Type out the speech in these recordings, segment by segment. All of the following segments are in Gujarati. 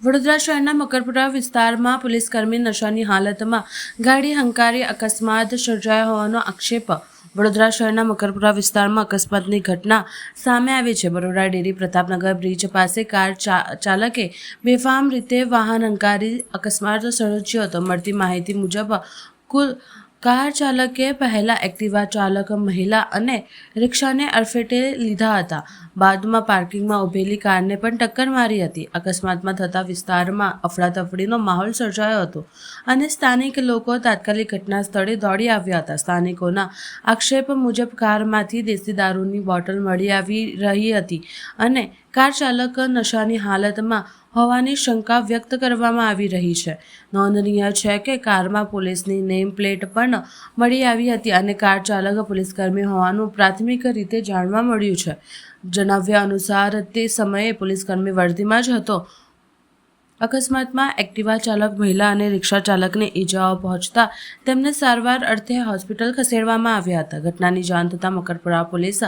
વડોદરા શહેરના મકરપુરા વિસ્તારમાં પોલીસકર્મી નશાની હાલતમાં ગાડી હંકારી અકસ્માત સર્જાયો હોવાનો આક્ષેપ વડોદરા શહેરના મકરપુરા વિસ્તારમાં અકસ્માતની ઘટના સામે આવી છે। બરોડા ડેરી પ્રતાપનગર બ્રિજ પાસે કાર ચાલકે બેફામ રીતે વાહન હંકારી અકસ્માત સર્જ્યો હતો। મળતી માહિતી મુજબ કાર ચાલકે પહેલા એક્ટિવા ચાલક મહિલા અને રિક્ષાને અડફેટે લીધા હતા। બાદમાં પાર્કિંગમાં ઊભેલી કારને પણ ટક્કર મારી હતી। અકસ્માતમાં થતા વિસ્તારમાં અફડાતફડીનો માહોલ સર્જાયો હતો અને સ્થાનિક લોકો તાત્કાલિક ઘટના સ્થળે દોડી આવ્યા હતા। સ્થાનિકોના આક્ષેપ મુજબ કારમાંથી દેશી દારૂની બોટલ મળી આવી રહી હતી અને કાર ચાલક નશાની હાલતમાં હોવાની શંકા વ્યક્ત કરવામાં આવી રહી છે। નોંધનીય છે કે કારમાં પોલીસની નેમ પ્લેટ પણ મળી આવી હતી અને કાર ચાલક પોલીસકર્મી હોવાનું પ્રાથમિક રીતે જાણવા મળ્યું છે। જણાવ્યા અનુસાર તે સમયે પોલીસકર્મી વર્દીમાં જ હતો। અકસ્માતમાં એક્ટિવા ચાલક મહિલા અને રિક્ષા ચાલકને ઈજાઓ પહોંચતા તેમને સારવાર અર્થે હોસ્પિટલ ખસેડવામાં આવ્યા હતા। ઘટનાની જાણ થતાં મકરપુરા પોલીસ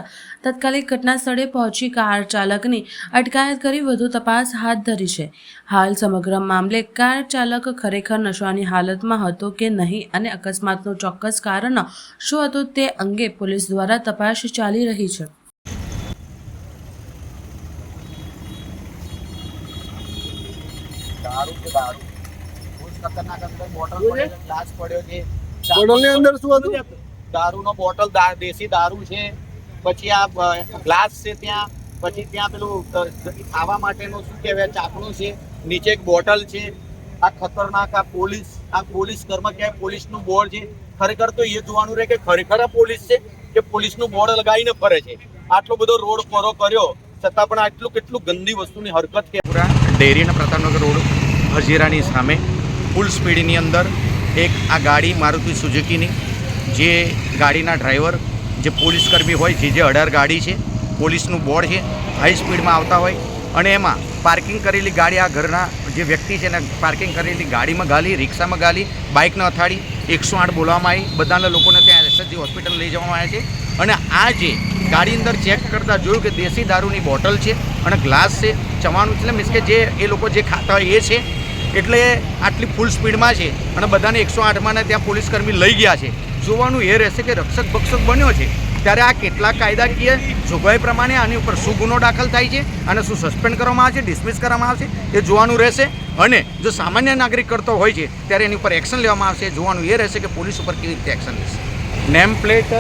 તાત્કાલિક ઘટના સ્થળે પહોંચી કાર ચાલકની અટકાયત કરી વધુ તપાસ હાથ ધરી છે। હાલ સમગ્ર મામલે કાર ચાલક ખરેખર નશાની હાલતમાં હતો કે નહીં અને અકસ્માતનું ચોક્કસ કારણ શું હતું તે અંગે પોલીસ દ્વારા તપાસ ચાલી રહી છે। दारू के दारू कुछ खतरनाक अंदर बोतल पड़े ग्लास पड़્યો છે બોટલની અંદર શું હતું? દારૂનો બોટલ દેશી દારૂ છે પછી આ ગ્લાસ છે ત્યાં પછી ત્યાં પેલું ખાવા માટેનું શું કહેવાય ચાકણું છે નીચે એક બોટલ છે આ ખતરનાક આ પોલીસ કર્મચારી પોલીસનું બોર્ડ છે ખરેખર તો એ જોવાનું રહે કે ખરેખર આ પોલીસ છે કે પોલીસનું બોર્ડ લગાવીને ફરે છે આટલો બધો રોડ ફરો કર્યો છતાં પણ આટલું કેટલું ગંદી વસ્તુની હરકત કે પૂરા ડેરીના પ્રતાપનગર રોડ હજીરાની સામે ફૂલ સ્પીડની અંદર એક આ ગાડી મારુતિ સુઝુકીની જે ગાડીના ડ્રાઈવર જે પોલીસકર્મી હોય જે અડાર ગાડી છે પોલીસનું બોર્ડ છે હાઈ સ્પીડમાં આવતા હોય અને એમાં પાર્કિંગ કરેલી ગાડી આ ઘરના જે વ્યક્તિ છે એને પાર્કિંગ કરેલી ગાડીમાં ગાલી રિક્ષામાં ગાલી બાઇકને અથાડી 108 બોલાવવામાં આવી બધાના લોકોને ત્યાં એસએસજી હોસ્પિટલ લઈ જવામાં આવ્યા છે અને આ જે ગાડી અંદર ચેક કરતાં જોયું કે દેશી દારૂની બોટલ છે અને ગ્લાસ છે ચવાનું એટલે મીન્સ કે જે એ લોકો જે ખાતા હોય એ છે એટલે આટલી ફૂલ સ્પીડમાં છે અને બધાને 108માં ત્યાં પોલીસકર્મી લઈ ગયા છે। જોવાનું એ રહેશે કે રક્ષક ભક્ષક બન્યો છે ત્યારે આ કેટલા કાયદાકીય જોગવાઈ પ્રમાણે આની ઉપર શું ગુનો દાખલ થાય છે અને શું સસ્પેન્ડ કરવામાં આવે છે ડિસમિસ કરવામાં આવશે એ જોવાનું રહેશે અને જો સામાન્ય નાગરિક કરતો હોય છે ત્યારે એની ઉપર એક્શન લેવામાં આવશે। જોવાનું એ રહેશે કે પોલીસ ઉપર કેવી રીતે એક્શન લેશે। નેમ પ્લેટ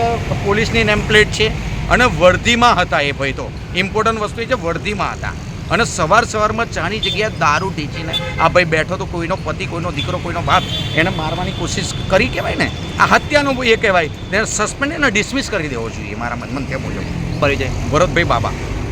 પોલીસની નેમ પ્લેટ છે અને વર્ધીમાં હતા એ ભાઈ તો ઇમ્પોર્ટન્ટ વસ્તુ એ છે વર્ધીમાં હતા અને સવારમાં ચાની જગ્યાએ દારૂ ઢીંચીને આ ભાઈ બેઠો તો કોઈનો પતિ કોઈનો દીકરો કોઈનો બાપ એને મારવાની કોશિશ કરી કહેવાય ને આ હત્યાનો એ કહેવાય તેને સસ્પેન્ડ એને ડિસમિસ કરી દેવો જોઈએ મારા મન ત્યાં મુજબ પરિચય ભરતભાઈ બાબા।